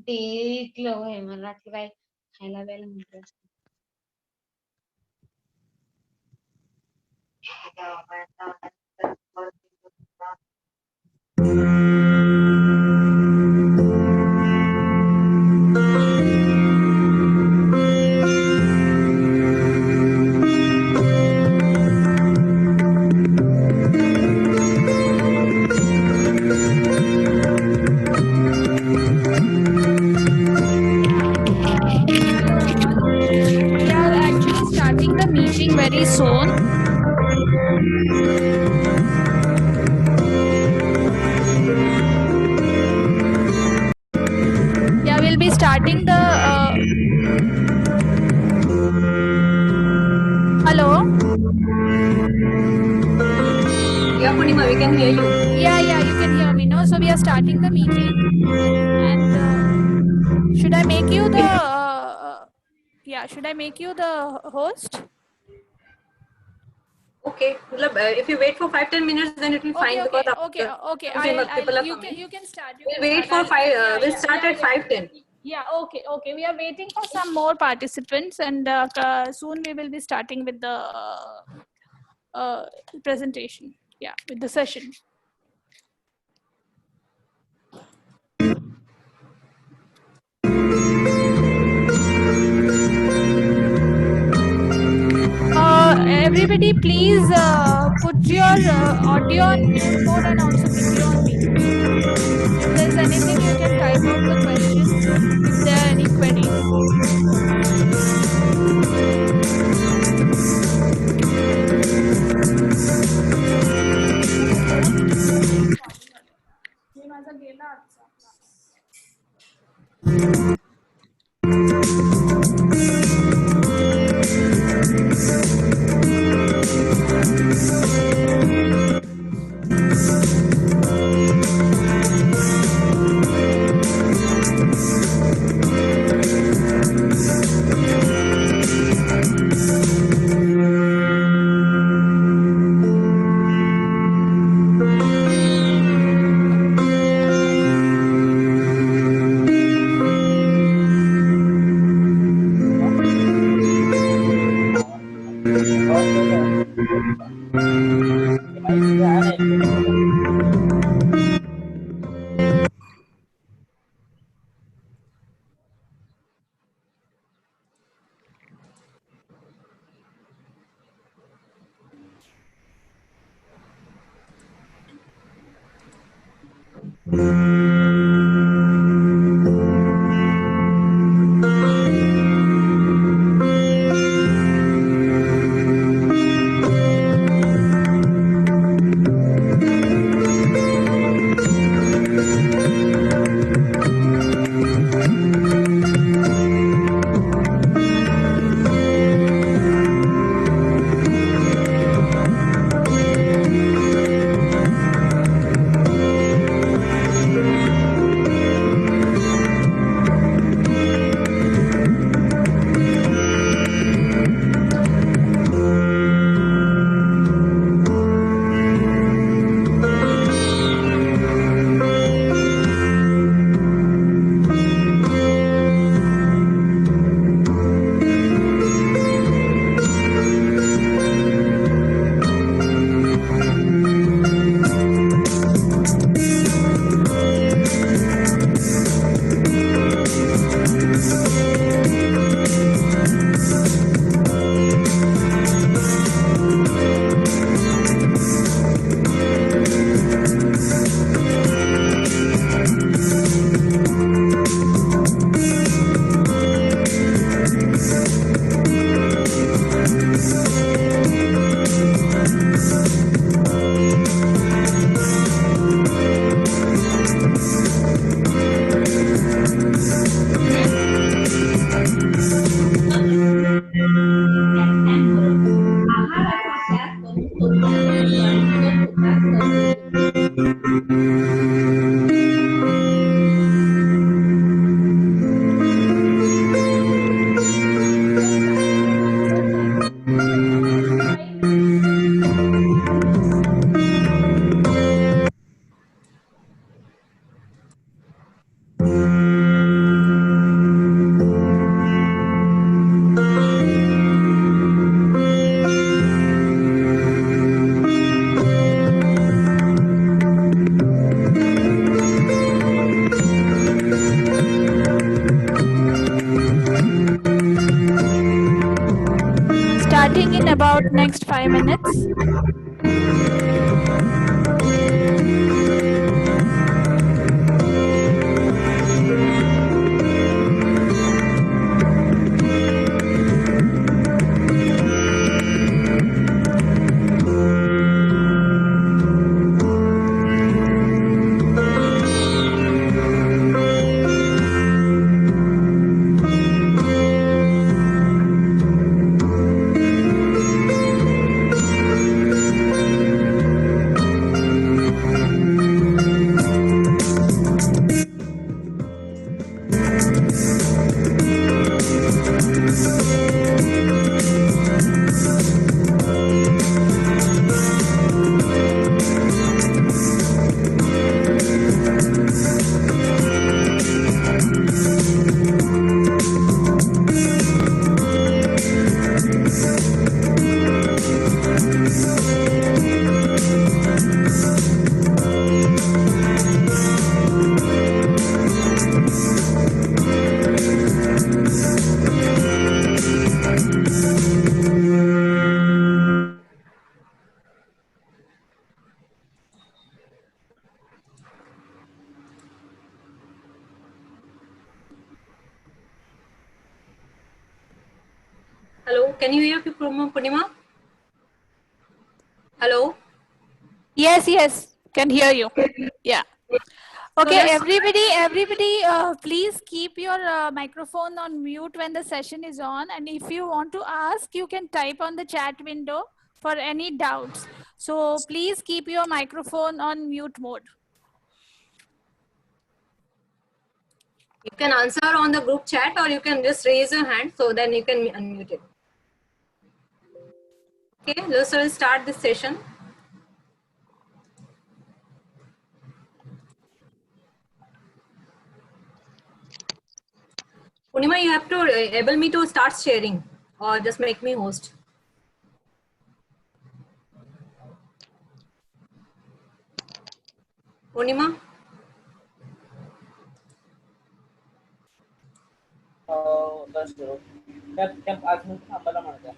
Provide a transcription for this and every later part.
देख लो हे मराठी बाई खायला वेळ म्हणते very soon. Yeah, we'll be starting the hello. Yeah, Purnima, we can hear you. Yeah, you can hear me. No, so we are starting the meeting, and should I make you the should I make you the host? Okay, if you wait for 5-10 minutes, then it will be fine. Okay. You can start. We'll wait for 5. We'll start at 5:10. Yeah. Okay. We are waiting for some more participants, and soon we will be starting with the presentation. Yeah, with the session. Everybody, please put your audio on mute mode and also video on video. If there's anything, you can type out the questions if there are any queries. Starting in about next 5 minutes. Hello, can you hear Purnima? Hello? Yes, can hear you. Yeah. Okay, let's- everybody, please keep your microphone on mute when the session is on. And if you want to ask, you can type on the chat window for any doubts. So please keep your microphone on mute mode. You can answer on the group chat or you can just raise your hand so then you can unmute it. Okay, let's start this session. Purnima, you have to enable me to start sharing or just make me host. पूर्णिमा? दस करो क्या 5 minute थांबायला म्हणता.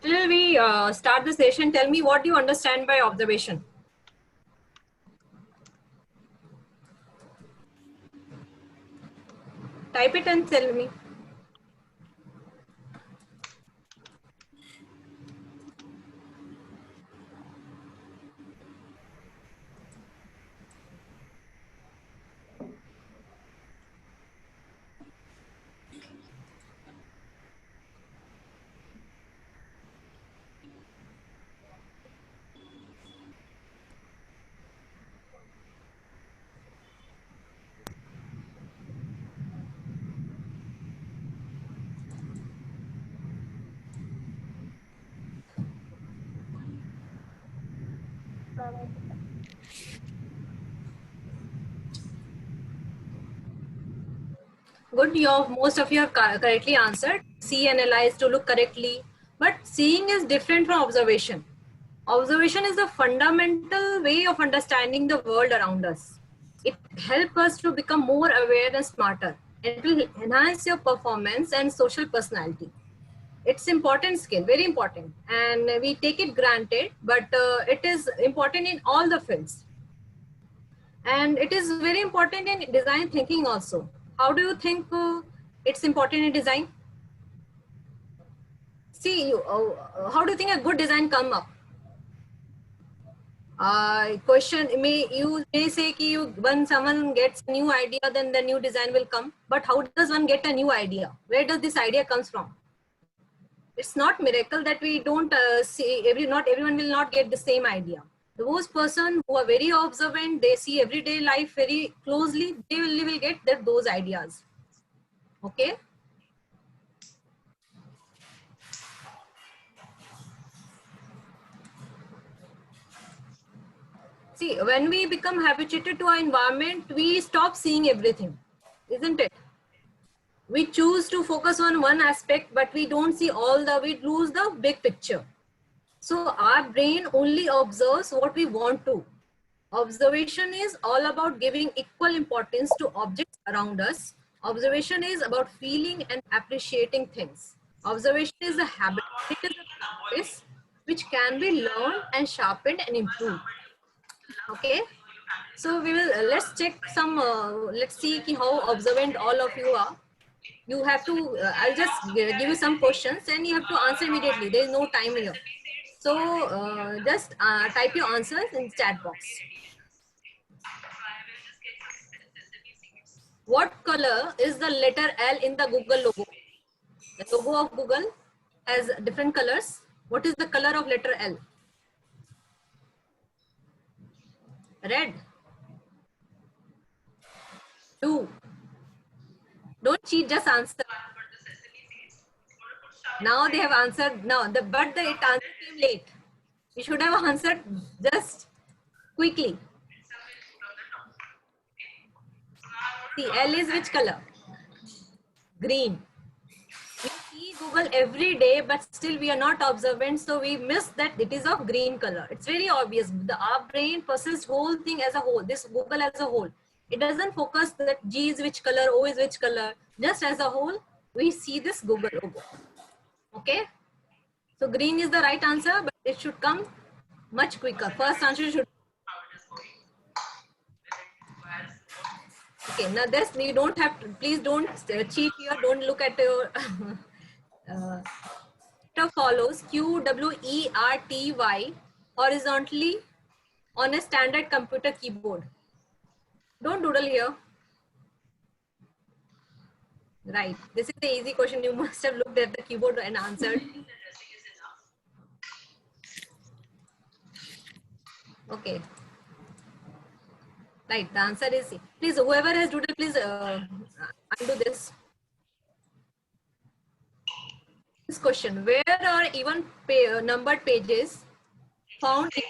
Till we start the session, tell me what do you understand by observation? Type it and tell me. Good, most of you have correctly answered. See, analyze, to look correctly. But seeing is different from observation. Observation is the fundamental way of understanding the world around us. It helps us to become more aware and smarter. It will enhance your performance and social personality. It's important skill, very important. And we take it granted, but it is important in all the fields. And it is very important in design thinking also. How do you think it's important in design? See, how do you think a good design come up? Question you may say ki when someone gets a new idea, then the new design will come. But how does one get a new idea? Where does this idea comes from? It's not miracle that we don't see not everyone will not get the same idea. Those person who are very observant, they see everyday life very closely, they will get those ideas. Okay. See, when we become habituated to our environment, we stop seeing everything, isn't it? We choose to focus on one aspect, but we don't see we lose the big picture. So our brain only observes what we want to. Observation is all about giving equal importance to objects around us. Observation is about feeling and appreciating things. Observation is a habit, it is a practice which can be learned and sharpened and improved. Okay, so we will let's check some let's see how observant all of you are. You have to I'll just give you some questions and you have to answer immediately. There is no time here, so just type your answers in chat box. What color is the letter L in the Google logo? The logo of Google has different colors. What is the color of letter L? Red. Blue. Don't cheat, just answer. Now they have answered. No, it answer came late. You should have answered just quickly. See, L is which color? Green. We see Google every day, but still we are not observant, so we miss that it is of green color. It's very obvious. Our brain perceives whole thing as a whole, this Google as a whole. It doesn't focus that G is which color, O is which color. Just as a whole, we see this Google logo. Okay? So green is the right answer, but it should come much quicker. First answer should. Okay, now this we don't have to, please don't cheat here, don't look at your follows QWERTY horizontally on a standard computer keyboard. Don't doodle here. Right, this is the easy question. You must have looked at the keyboard and answered. Okay. Right, the answer is C. Please, whoever has doodled, please undo this. This question, where are even numbered pages found in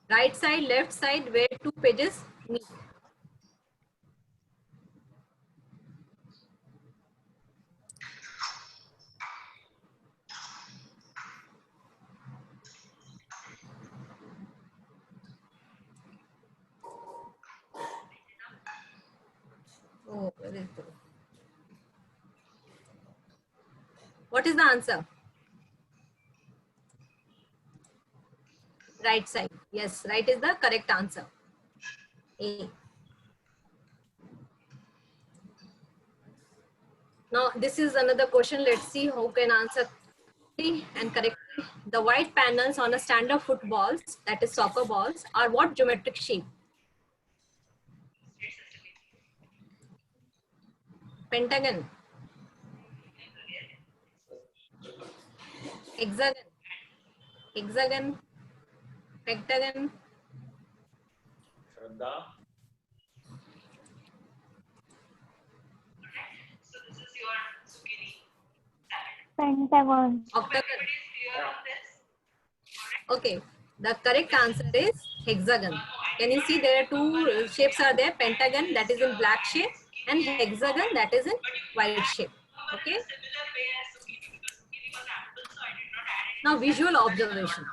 right side, left side, where two pages meet? Oh, very good. What is the answer? Right side. Yes, right is the correct answer. A. Now, this is another question. Let's see who can answer and correctly. The white panels on a stand of footballs, that is soccer balls, are what geometric shape? Pentagon, hexagon, hexagon, pentagon. Shraddha. Pentagon. Octagon. Okay, the correct answer is hexagon. Can you see there are two shapes are there? Pentagon, that is in black shape, and hexagon, that is in white shape. Okay. Now visual observation.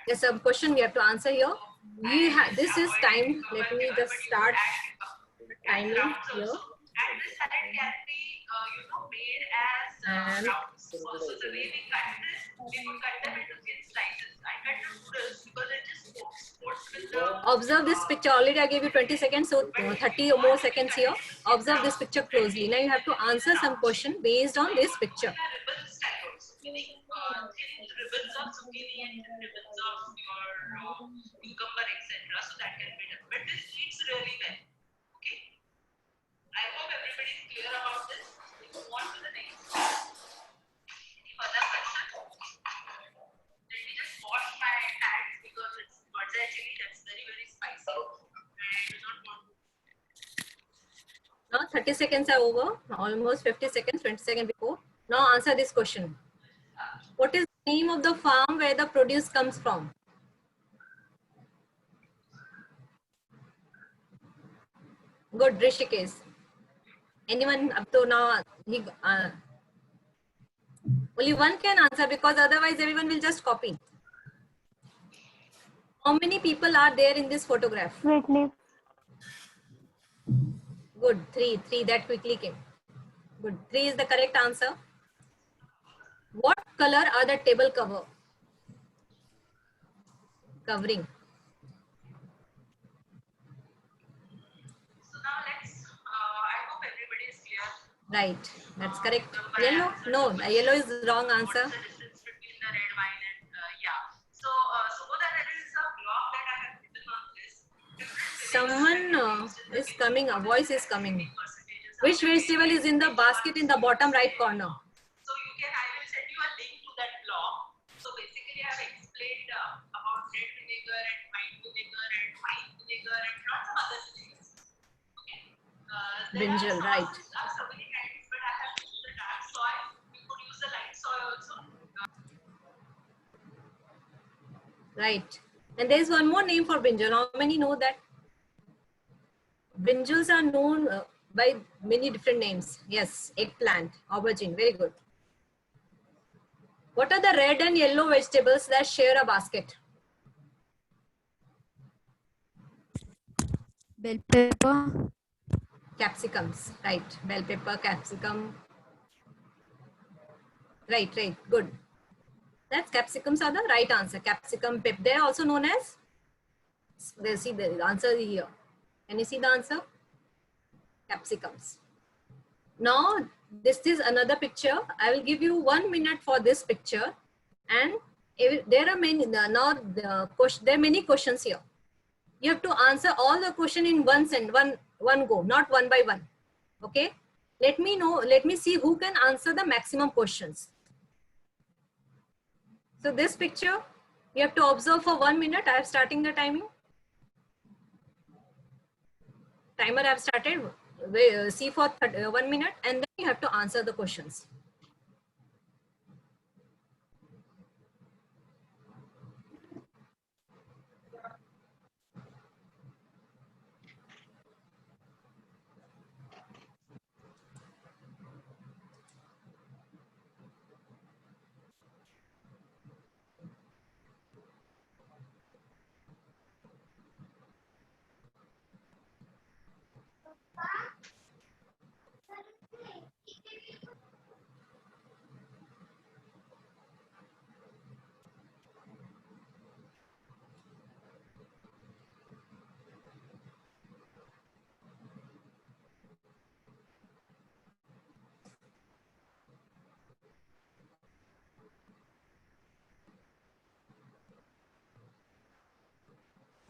There's some question we have to answer here. This is time. Let me just start timing here. And observe this picture. Already I gave you 20 seconds, so 30 or more seconds here. Observe this picture closely. Now you have to answer some question based on this picture. Ribbons of zucchini and ribbons of your cucumber, etc. So that can be done. But this eats really well. Okay. I hope everybody is clear about this. We move on to the next. Any further question? Let me just wash my hands because it's bird's eye chili that's very, very spicy. I do not want to. Now 30 seconds are over. Almost 50 seconds, 20 seconds before. Now answer this question. What is the name of the farm where the produce comes from? Good, Rishikesh. Anyone up to now? Only one can answer because otherwise everyone will just copy. How many people are there in this photograph? Wheatleaf. Good, three that quickly came. Good, 3 is the correct answer. What color are the table covering? So now let's, I hope everybody is clear. Right, that's correct. Yellow? No, yellow is the wrong answer. What's the difference between the red wine and, yeah. So, there is a blog that I have written on this. Someone is coming, a voice is coming. Which vegetable is in the basket in the bottom right corner? So I will send you a link to that blog. So basically I have explained about red vinegar and white vinegar and white vinegar and lots of other things. Okay. Brinjal, right. So many kinds, but I have used the dark soil. You could use the light soil also. Right. And there is one more name for brinjal. How many know that? Brinjals are known by many different names. Yes, eggplant, aubergine, very good. What are the red and yellow vegetables that share a basket? Bell pepper. Capsicums, right. Bell pepper, capsicum. Right, good. That's capsicums are the right answer. Capsicum, pep. They're also known as, see the answer here. Can you see the answer? Capsicums. Now, this is another picture. I will give you 1 minute for this picture. And there are many, there are many questions here. You have to answer all the question in one go, not one by one. Okay. Let me see who can answer the maximum questions. So this picture, you have to observe for 1 minute. I am starting the timing. Timer I have started. See for 1 minute and then you have to answer the questions.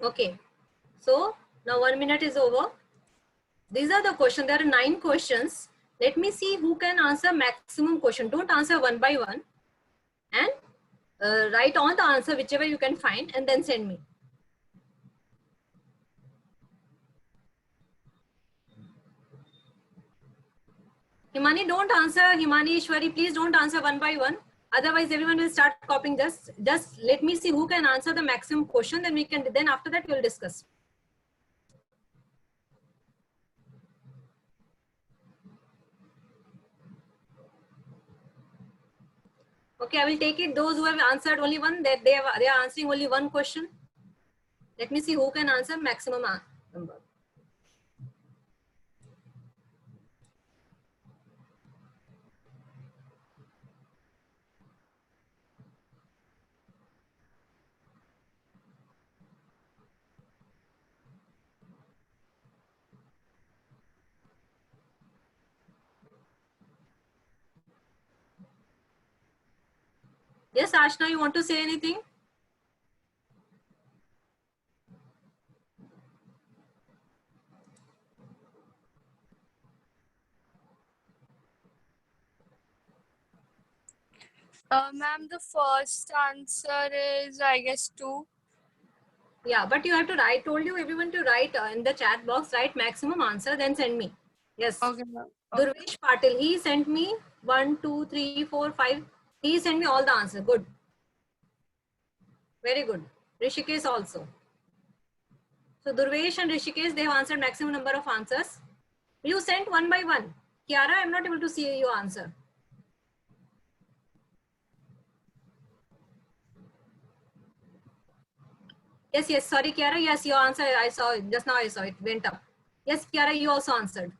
Okay. So now 1 minute is over. These are the questions. There are 9 questions. Let me see who can answer maximum question. Don't answer one by one. And write on the answer whichever you can find and then send me. Himani, don't answer. Himani, Ishwari, please don't answer one by one. Otherwise, everyone will start copying. Just let me see who can answer the maximum question. Then we can. Then after that, we will discuss. Okay, I will take it. Those who have answered only one, that they are answering only one question. Let me see who can answer maximum number. Yes, Ashna, you want to say anything? Ma'am, the first answer is, I guess, 2. Yeah, but you have to write. Told you everyone to write in the chat box, write maximum answer, then send me. Yes. Okay, ma'am. Okay. Durvesh Patil, he sent me 1, 2, 3, 4, 5. He sent me all the answer. Good. Very good. Rishikesh also. So Durvesh and Rishikesh, they have answered maximum number of answers. You sent one by one. Kiara, I'm not able to see your answer. Yes, yes. Sorry, Kiara. Yes, your answer. I saw it. Just now I saw it. Went up. Yes, Kiara, you also answered.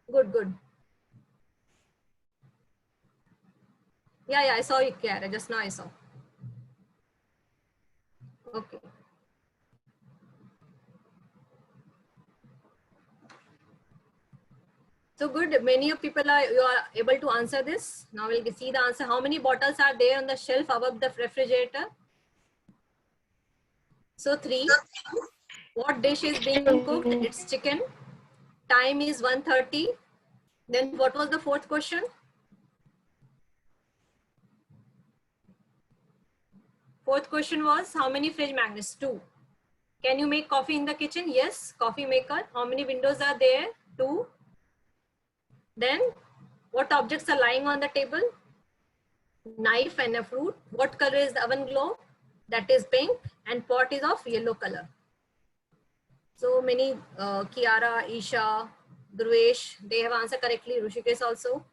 Good, good. Yeah, I saw it, Kiara. Just now I saw. Okay. So good. Many of people you are able to answer this. Now we'll see the answer. How many bottles are there on the shelf above the refrigerator? So 3. What dish is being cooked? It's chicken. Time is 1:30. Then what was the 4th question? Fourth question was, how many fridge magnets? 2. Can you make coffee in the kitchen? Yes, coffee maker. How many windows are there? 2. Then what objects are lying on the table? Knife and a fruit. What color is the oven globe? That is pink, and pot is of yellow color. So many, Kiara, Isha, Dhruvesh, they have answered correctly. Rishikesh also.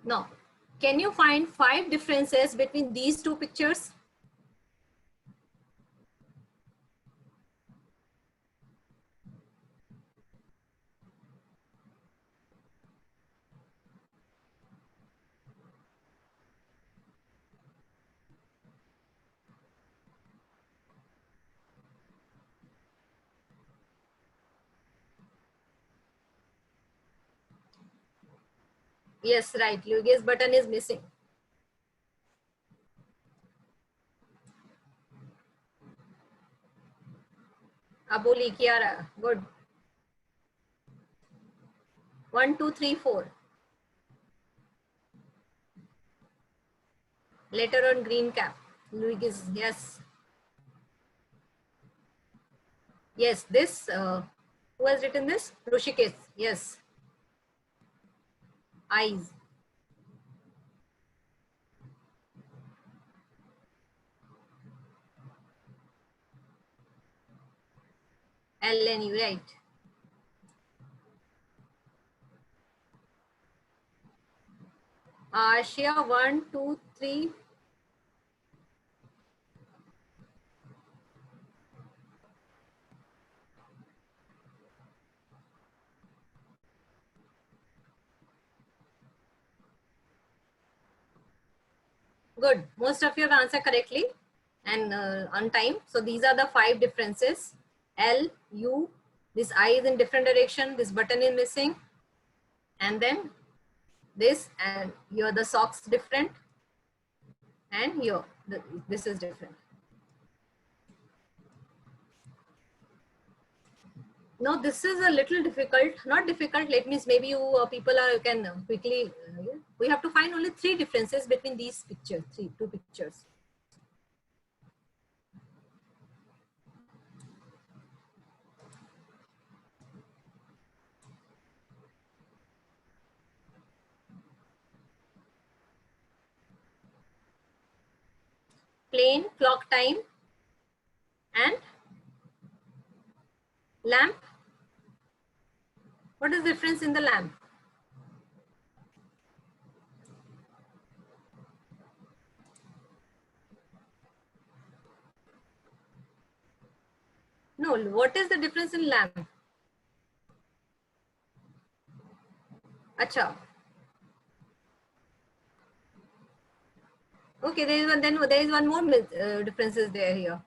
Now, can you find 5 differences between these 2 pictures? Yes, right. Luigi's button is missing. Aboli, Kiara, good. 1, 2, 3, 4. Letter on green cap. Luigi's, yes. Yes, this, who has written this? Rishikesh, yes. Eyes. Ellen, you right. Ashia, 1, 2, 3. Good. Most of you have answered correctly and on time. So these are the 5 differences. L, U, this eye is in different direction, this button is missing, and then this, and here the socks different, and here. This is different. Now this is a little difficult. Not difficult. Let me. Maybe you people can quickly. We have to find only 3 differences between these pictures. Two pictures. Plain clock time and lamp. What is the difference in the lamp? No, what is the difference in lamp? Acha. Okay, there is one. Then there is one more differences there here.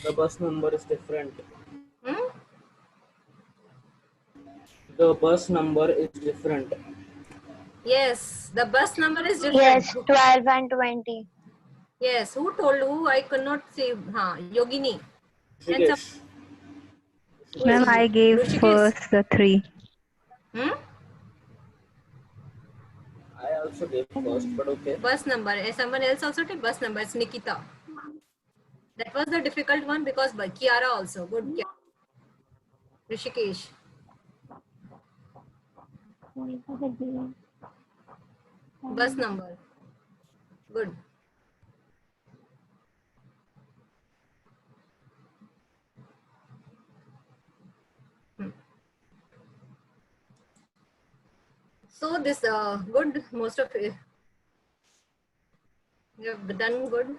The bus number is different. Hmm? The bus number is different. Yes, the bus number is different. Yes, 12 and 20. Yes, who told who? I could not say. Yogini. And Rishikesh. Who Ma'am, is- I gave Rishikesh. first the 3. Hmm? I also gave first, but okay. Bus number. Someone else also did bus number. It's Nikita. That was the difficult one because by Kiara also. Good. Rishikesh. Bus number. Good. So this good. Most of it. You have done good.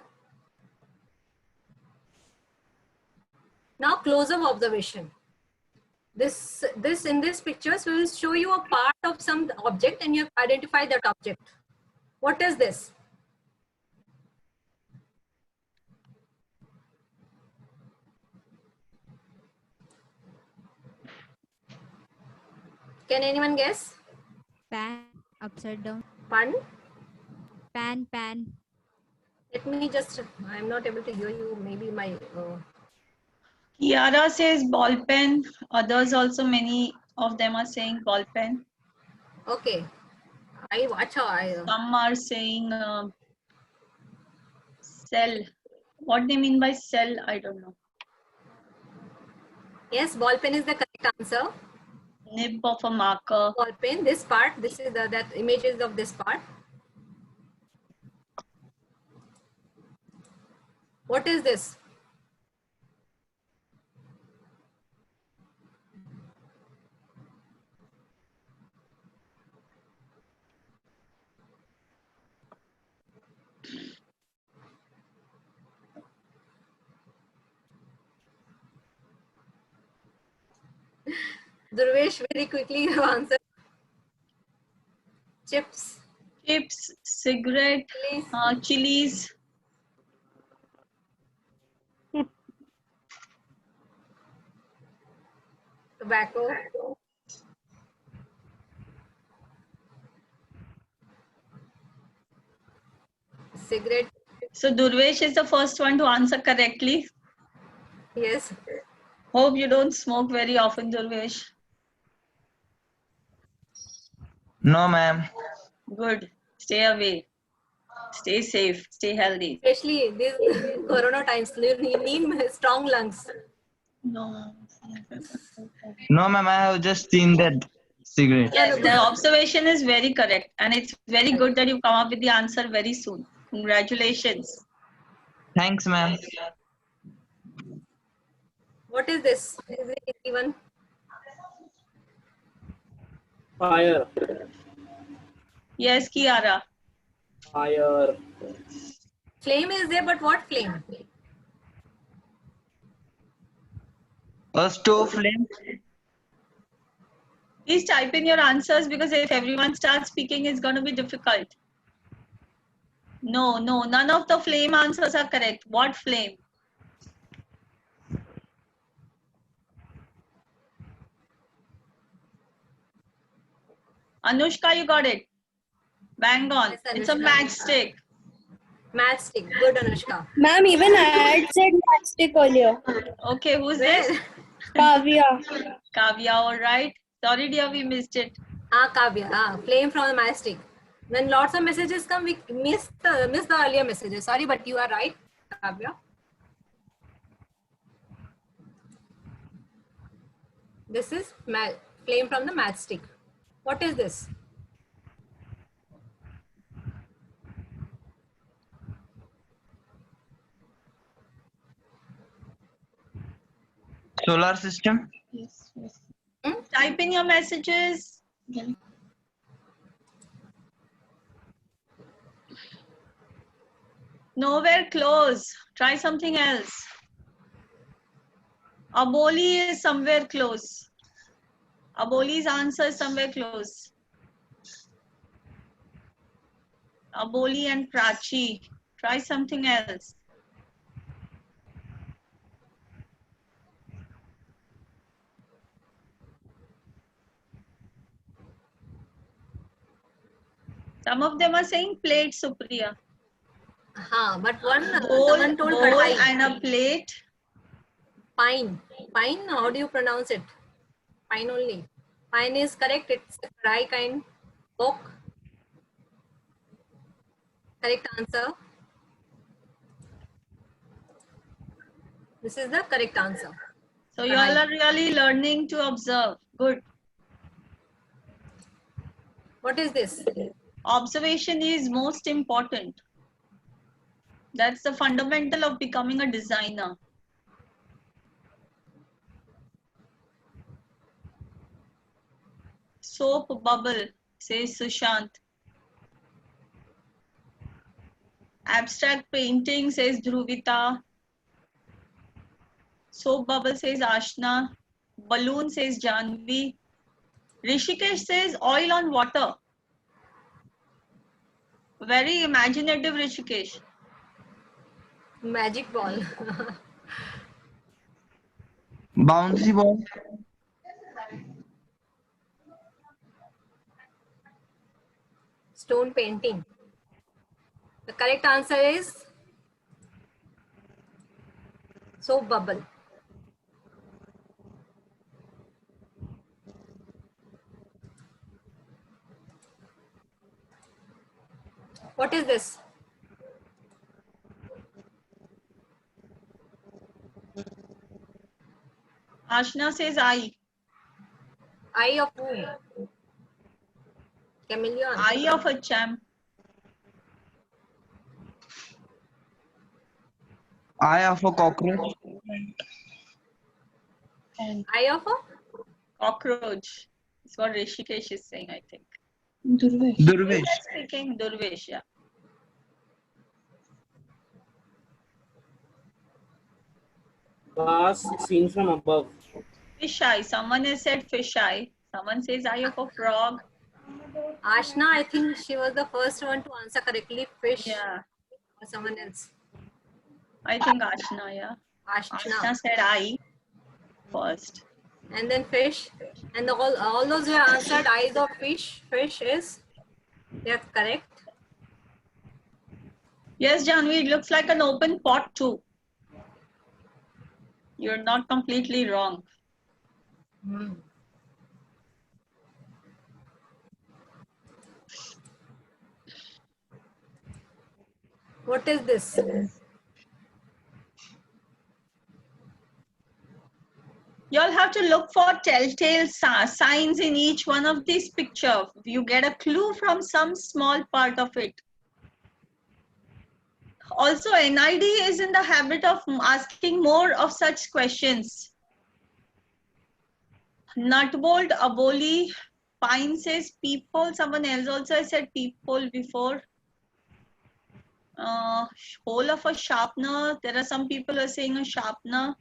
Now close-up observation. This in this pictures will show you a part of some object and you have identified that object. What is this? Can anyone guess? Pan, upside down. Pardon? Pan. Let me just, I'm not able to hear you. Maybe my, Kiara says ball pen. Others also, many of them are saying ball pen. okay. Some are saying cell. What they mean by cell, I don't know. Yes, ball pen is the correct answer. Nib of a marker. Ball pen, this part, this is that images of this part. What is this? Durvesh, very quickly you answer. Chips. Chips, cigarette, Please. chilies. Tobacco. Cigarette. So Durvesh is the first one to answer correctly. Yes. Hope you don't smoke very often, Durvesh. No, ma'am. Good. Stay away. Stay safe. Stay healthy. Especially these corona times, you need strong lungs. No. No, ma'am. I have just seen that cigarette. Yes, the observation is very correct. And it's very good that you come up with the answer very soon. Congratulations. Thanks, ma'am. What is this? Is it even? Fire. Yes, Kiara. Fire. Flame is there, but what flame? A stove flame. Please type in your answers because if everyone starts speaking, it's going to be difficult. No, none of the flame answers are correct. What flame? Anushka, you got it. Bang on. Yes, It's a Anushka. matchstick. Matchstick. Good, Anushka. Ma'am, even I had said matchstick earlier. Okay, who's Where? this? Kavya. Kavya, all right. Sorry, dear, we missed it. Kavya. Flame from the matchstick. When lots of messages come, we miss the earlier messages. Sorry, but you are right, Kavya. This is flame from the matchstick. What is this? Solar system. Type in your messages. Nowhere close. Try something else. Aboli is somewhere close. Aboli's answer is somewhere close. Aboli and Prachi. Try something else. Some of them are saying plate, Supriya. But one Bowl, someone told bowl kadhai. and a plate. Pine. Pine, how do you pronounce it? Pine only. Pine is correct. It's a dry kind. Oak. Correct answer. This is the correct answer. So you all are really learning to observe. Good. What is this? Observation is most important. That's the fundamental of becoming a designer. Soap bubble, says Sushant. Abstract painting, says Dhruvita. Soap bubble, says Ashna. Balloon, says Janvi. Rishikesh says oil on water. Very imaginative, Rishikesh. Magic ball. Bouncy ball. Stone painting. The correct answer is soap bubble. What is this? Ashna says eye. Eye of whom? Chameleon. Eye of a champ. Eye of a cockroach. Eye of a Cockroach. That's what Rishikesh is saying, I think. Durvesh. Speaking Durvesh, yeah. Glass seen from above. Fish eye. Someone has said fish eye. Someone says eye of a frog. Ashna, I think she was the first one to answer correctly. Fish Yeah, or someone else. I think Ashna, yeah. Ashna Ashna. said eye first. And then fish. And all those who have answered eyes of fish. Fish is, they're correct. Yes, Janvi, it looks like an open pot too. You're not completely wrong. What is this? You'll have to look for telltale signs in each one of these pictures. You get a clue from some small part of it. Also, NID is in the habit of asking more of such questions. Nutbolt, Aboli, Pine says people. Someone else also has said people before. Hole of a sharpener. There are some people who are saying a sharpener.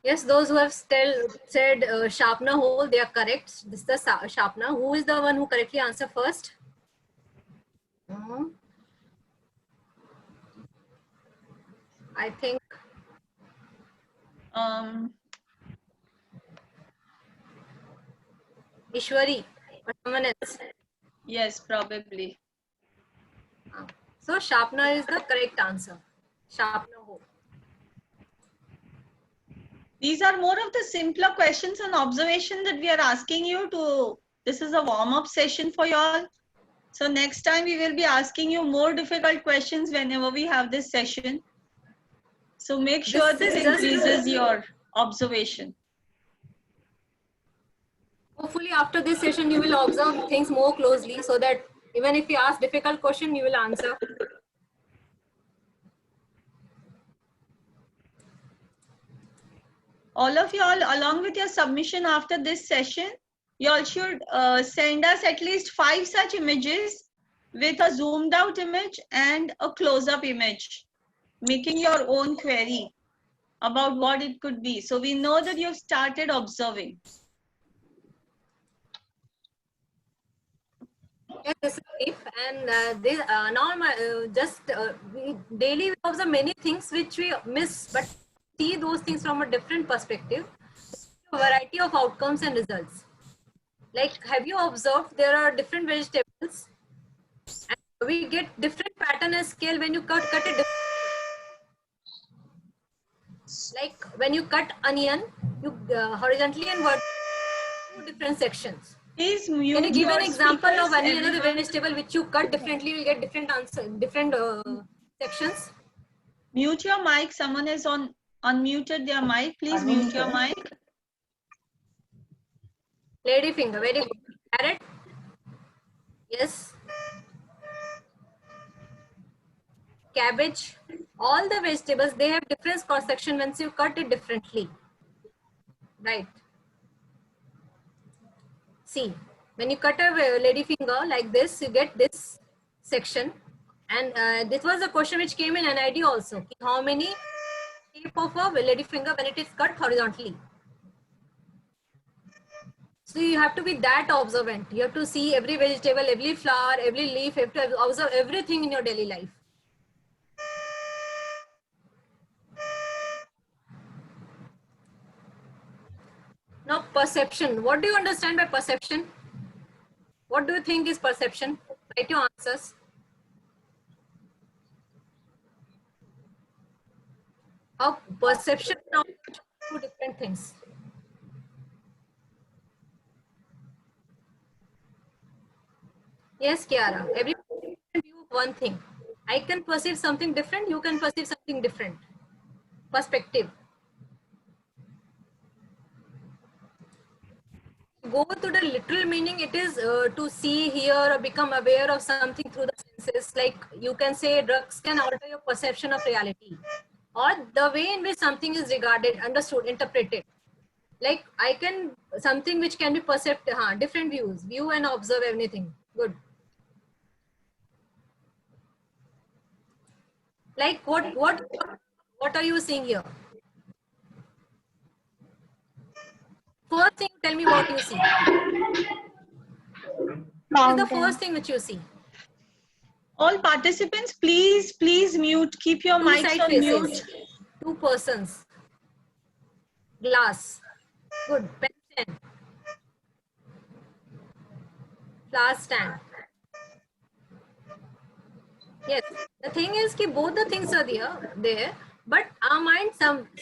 Yes, those who have said sharpener hole, they are correct. This is the sharpener. Who is the one who correctly answered first? I think Ishwari or someone else. Yes, probably. So sharpener is the correct answer. Sharpener hole. These are more of the simpler questions and observation that we are asking you to. This is a warm-up session for you all. So next time we will be asking you more difficult questions whenever we have this session. So make sure this increases your observation. Hopefully after this session you will observe things more closely so that even if you ask difficult question, you will answer. All of you all, along with your submission after this session, you all should send us at least 5 such images with a zoomed out image and a close-up image, making your own query about what it could be. So we know that you've started observing. Yes, this is safe. And we daily we observe many things which we miss, but see those things from a different perspective. A variety of outcomes and results. Like, have you observed there are different vegetables and we get different pattern and scale when you cut it different. Like when you cut onion, you horizontally and vertically, 2 different sections. Please mute. Can you give an example of any other vegetable which you cut differently, you get different answer, different sections? Mute your mic. Someone is unmuted their mic. Please mute your mic. Lady finger, very good. Carrot? Yes. Cabbage? All the vegetables, they have different cross section once you cut it differently. Right. See, when you cut a lady finger like this, you get this section. And this was a question which came in NID also. How many shape of a lady finger when it is cut horizontally? So you have to be that observant. You have to see every vegetable, every flower, every leaf. You have to observe everything in your daily life. Now, perception. What do you understand by perception? What do you think is perception? Write your answers. How perception and observation are 2 different things. Yes, Kiara. Everybody can view one thing. I can perceive something different. You can perceive something different. Perspective. Go to the literal meaning, it is to see, hear, or become aware of something through the senses. Like you can say drugs can alter your perception of reality or the way in which something is regarded, understood, interpreted. Like I can, something which can be perceived, different views, view and observe everything. Good. Like what are you seeing here? First thing, tell me what you see. What is the first thing which you see? All participants, please mute. Keep your 2 mics side on faces. mute. 2 persons. Glass. Good. Pen. Flower stand. Yes. The thing is that both the things are there. But our mind,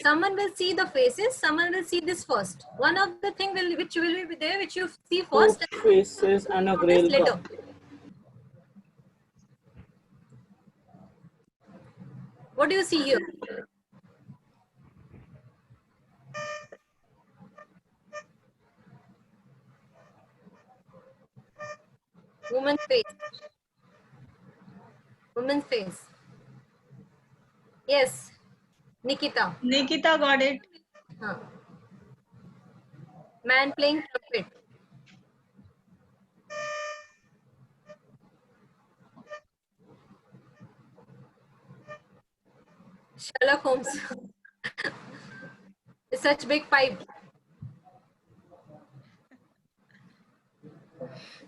someone will see the faces, someone will see this first. One of the thing which will be there, which you see first. 2 faces and a grail later. What do you see here? Woman's face. Woman's face. Yes. Nikita. Nikita got it. Man playing trumpet. Sherlock Holmes. such big pipe.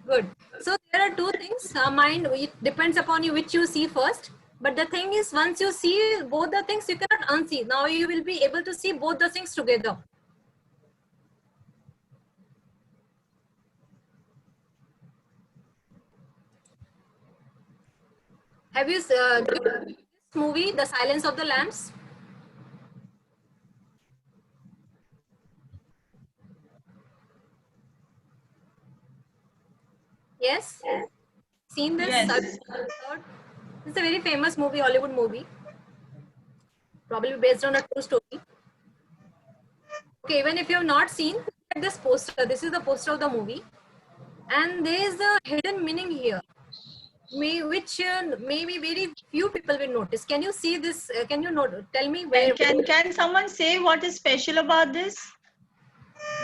Good. So there are two things. Mind, it depends upon you which you see first. But the thing is, once you see both the things, you cannot unsee. Now you will be able to see both the things together. Have you this movie, The Silence of the Lambs? Yes? Seen this? Yes. It's a very famous movie, Hollywood movie. Probably based on a true story. Okay, even if you have not seen, look at this poster. This is the poster of the movie. And there is a hidden meaning here, which maybe very few people will notice. Can you see this? Can you tell me where? Can someone say what is special about this?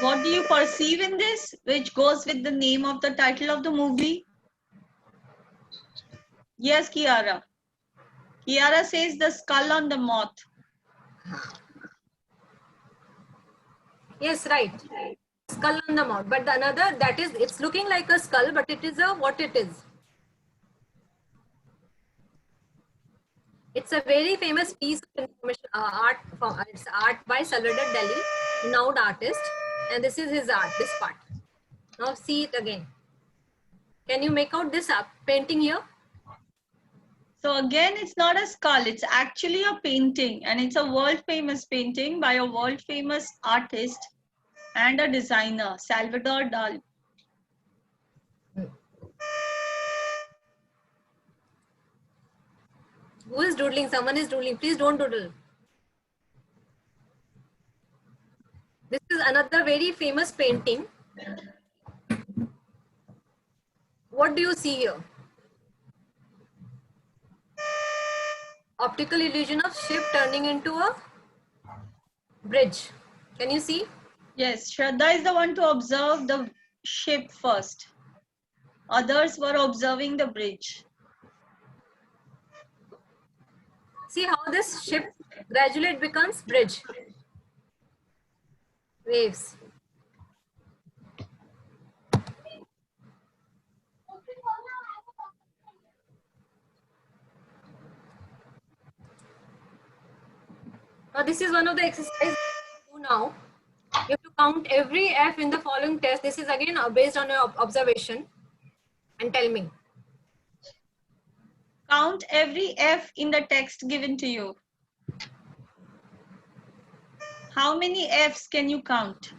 What do you perceive in this, which goes with the name of the title of the movie? Yes, Kiara. Kiara says the skull on the moth. Yes, right. Skull on the mouth. But the another, that is, it's looking like a skull, but it is a what it is. It's a very famous piece of information, art. It's art by Salvador Dali, renowned artist, and this is his art. This part. Now see it again. Can you make out this painting here? So again, it's not a skull. It's actually a painting, and it's a world famous painting by a world famous artist and a designer, Salvador Dali. Who is doodling? Someone is doodling. Please don't doodle. This is another very famous painting. What do you see here? Optical illusion of ship turning into a bridge. Can you see? Yes, Shraddha is the one to observe the ship first. Others were observing the bridge. See how this ship gradually it becomes bridge. Waves. Now this is one of the exercises we do now. You have to count every F in the following test. This is again based on your observation. And tell me. Count every F in the text given to you. How many Fs can you count?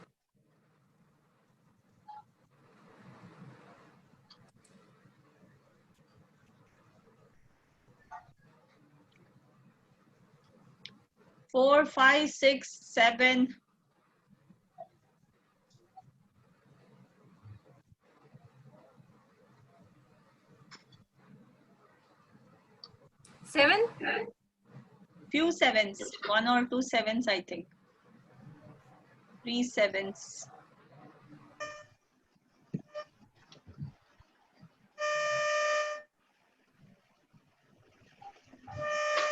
Four, 5, 6, 7. Seven? Few sevens, 1 or 2 sevens, I think. 3 sevens.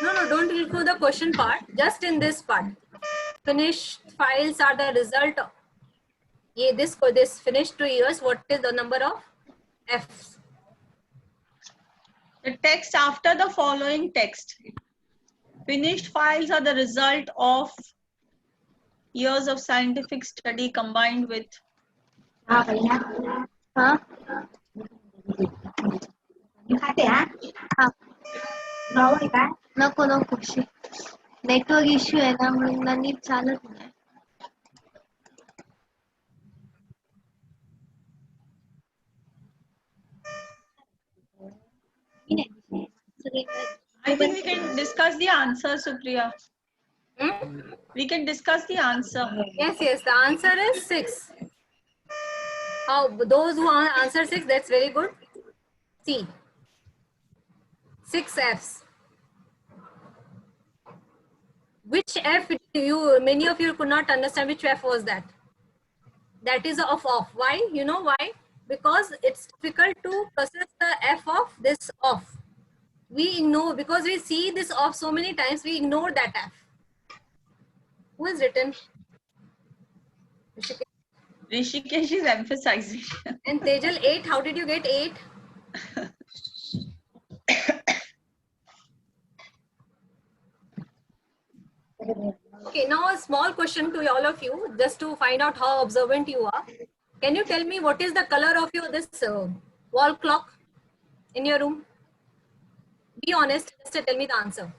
No, don't look for the question part. Just in this part. Finished files are the result of this finished 2 years. What is the number of Fs? The text after the following text. Finished files are the result of years of scientific study combined with नको network issue आहे ना म्हणून ना NEET चालत नाही. I think we can discuss the answer, Supriya. We can discuss the answer. Yes, the answer is 6. How those who answer 6, that's very good. See, 6 Fs. Which F many of you could not understand which F was that? That is of off. Why? You know why? Because it's difficult to process the F of this off. We ignore, because we see this off so many times, we ignore that F. Who has written? Rishikesh is emphasizing. And Tejal, 8. How did you get 8? Okay, now a small question to all of you, just to find out how observant you are. Can you tell me what is the color of your this wall clock in your room? Be honest, just tell me the answer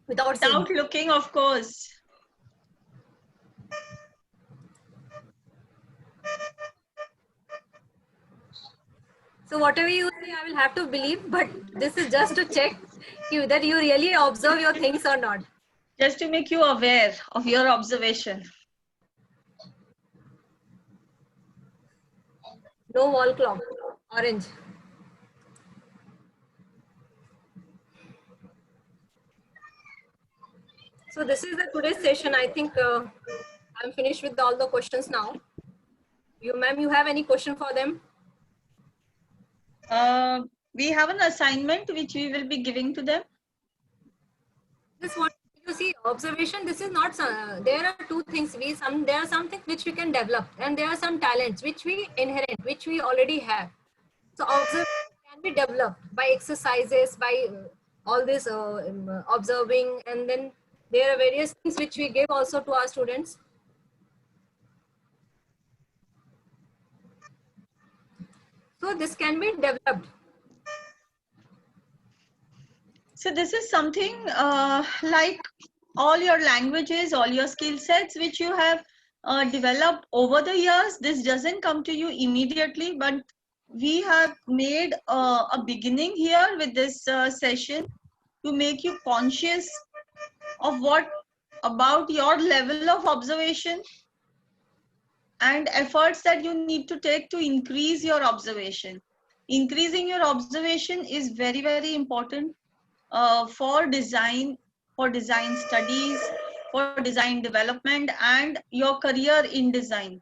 without saying. Without looking, of course. So whatever you say, I will have to believe, but this is just to check you that you really observe your things or not. Just to make you aware of your observation. No wall clock, orange. So this is the today's session. I think I'm finished with all the questions now. You, ma'am, you have any question for them? We have an assignment which we will be giving to them. Just want you see observation. This is not. There are two things. There are some things which we can develop, and there are some talents which we inherit, which we already have. So observation can be developed by exercises, by all this observing, and then there are various things which we give also to our students. So this can be developed. So this is something like all your languages, all your skill sets which you have developed over the years. This doesn't come to you immediately, but we have made a beginning here with this session to make you conscious of what about your level of observation and efforts that you need to take to increase your observation. Increasing your observation is very, very important for design studies, for design development, and your career in design.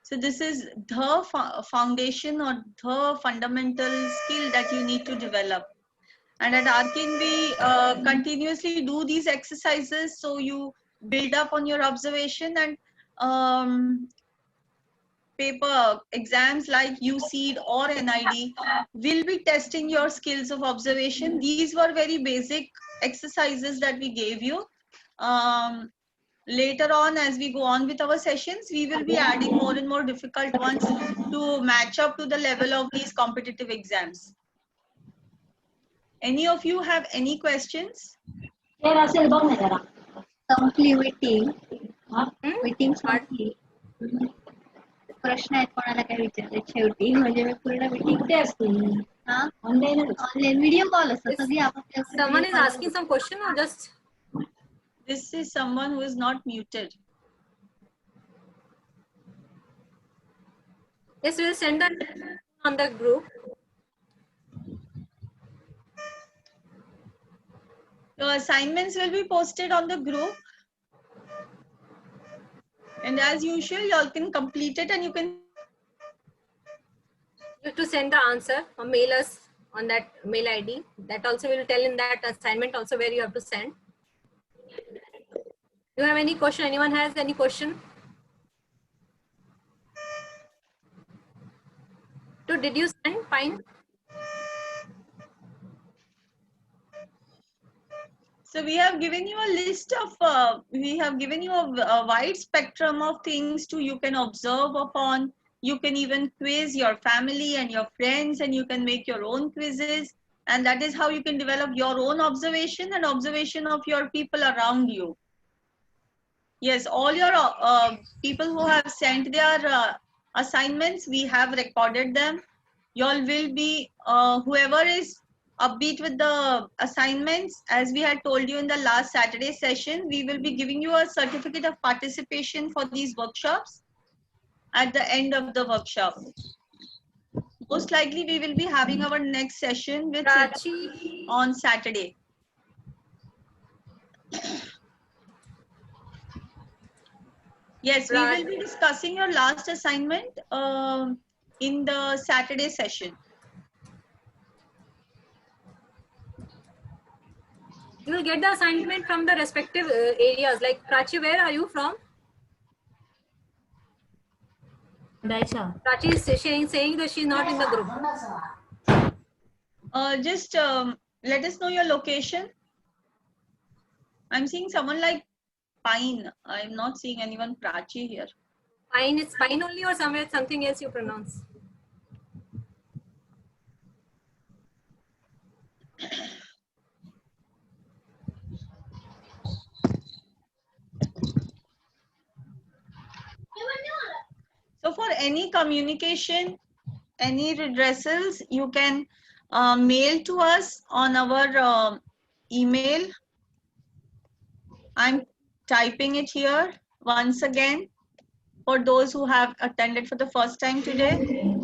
So this is the foundation or the fundamental skill that you need to develop. And at Arkin, we continuously do these exercises so you build up on your observation, and paper exams like UCEED or NID will be testing your skills of observation. These were very basic exercises that we gave you. Later on, as we go on with our sessions, we will be adding more and more difficult ones to match up to the level of these competitive exams. Any of you have any questions? संपली meeting meeting संपली प्रश्न आहेत कोणाला काय विचारले शेवटी म्हणजे मी पूर्ण मीटिंग ऑनलाईन व्हिडिओ कॉल असतो सगळी आपापल्या Someone is asking some question or just? This is someone who is not muted. Yes, we'll send that on the group. Your assignments will be posted on the group. And as usual, you all can complete it and you can. You have to send the answer or mail us on that mail ID. That also will tell in that assignment also where you have to send. Do you have any question? Anyone has any question? So did you send? Fine. So we have given you a list of, we have given you a wide spectrum of things you can observe upon. You can even quiz your family and your friends, and you can make your own quizzes. And that is how you can develop your own observation and observation of your people around you. Yes, all your people who have sent their assignments, we have recorded them. You all will be, whoever is upbeat with the assignments, as we had told you in the last Saturday session, we will be giving you a certificate of participation for these workshops at the end of the workshop. Most likely we will be having our next session with Prachi. on Saturday. Yes, we will be discussing your last assignment in the Saturday session. You will get the assignment from the respective areas. Like Prachi, where are you from? Prachi is saying that she's not in the group. Just let us know your location. I'm seeing someone like Pine. I'm not seeing anyone Prachi here. Pine, it's Pine only or somewhere something else you pronounce? So for any communication, any redressals, you can mail to us on our email. I'm typing it here once again for those who have attended for the first time today.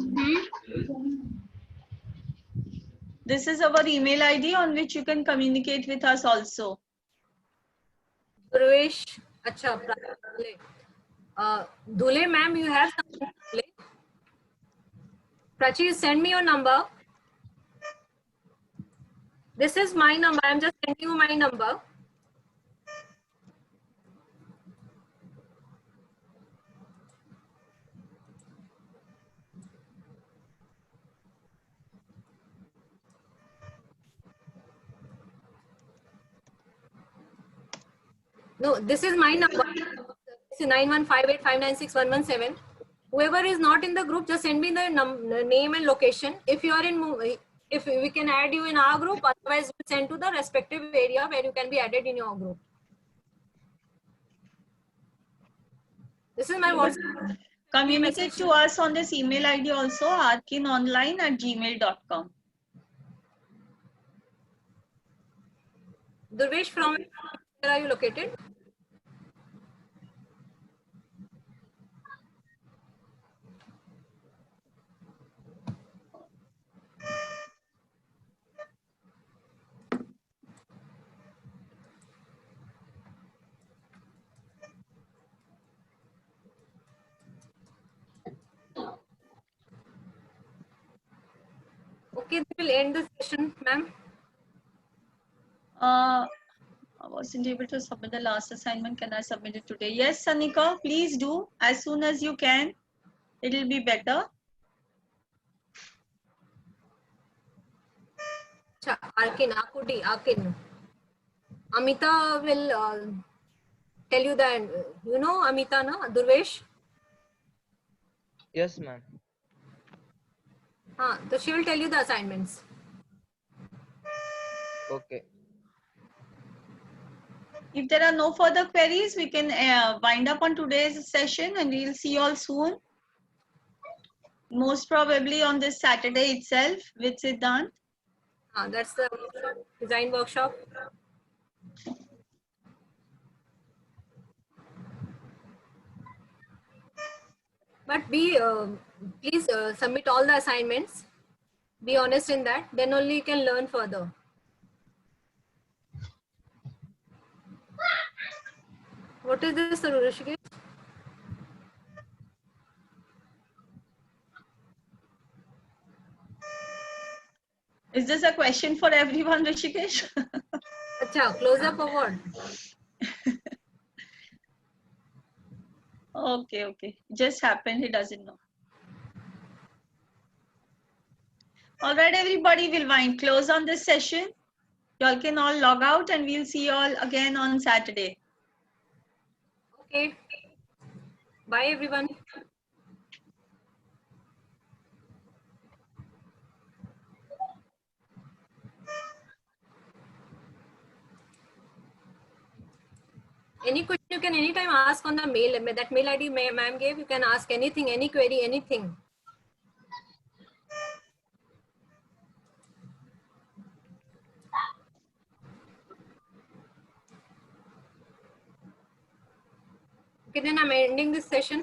This is our email ID on which you can communicate with us also. Durvesh, acha, Dhule ma'am, you have something to play? Prachi, send me your number. This is my number. I'm just sending you my number. No, this is my number. This is 9158596117. Whoever is not in the group, just send me the name and location. If you are in, if we can add you in our group, otherwise we'll send to the respective area where you can be added in your group. This is my WhatsApp. Communicate to us on this email ID also, arkinonline@gmail.com. Durvesh, from where are you located? Okay, we'll end the session, ma'am. I wasn't able to submit the last assignment. Can I submit it today? Yes, Sanika, please do as soon as you can. It'll be better. Arkin. Amita will tell you that, you know Amita, na? Durvesh? Yes, ma'am. So she will tell you the assignments. Okay. If there are no further queries, we can wind up on today's session and we'll see you all soon. Most probably on this Saturday itself with Siddhant. That's the design workshop. But please submit all the assignments. Be honest in that. Then only you can learn further. What is this, Rishikesh? Is this a question for everyone, Rishikesh? Acha, close up or what? Okay. Just happened, he doesn't know. All right, everybody, we'll close on this session. Y'all can all log out and we'll see you all again on Saturday. Okay. Bye, everyone. Any question you can anytime ask on the mail. That mail ID ma'am gave, you can ask anything, any query, anything. Okay, then I'm ending this session.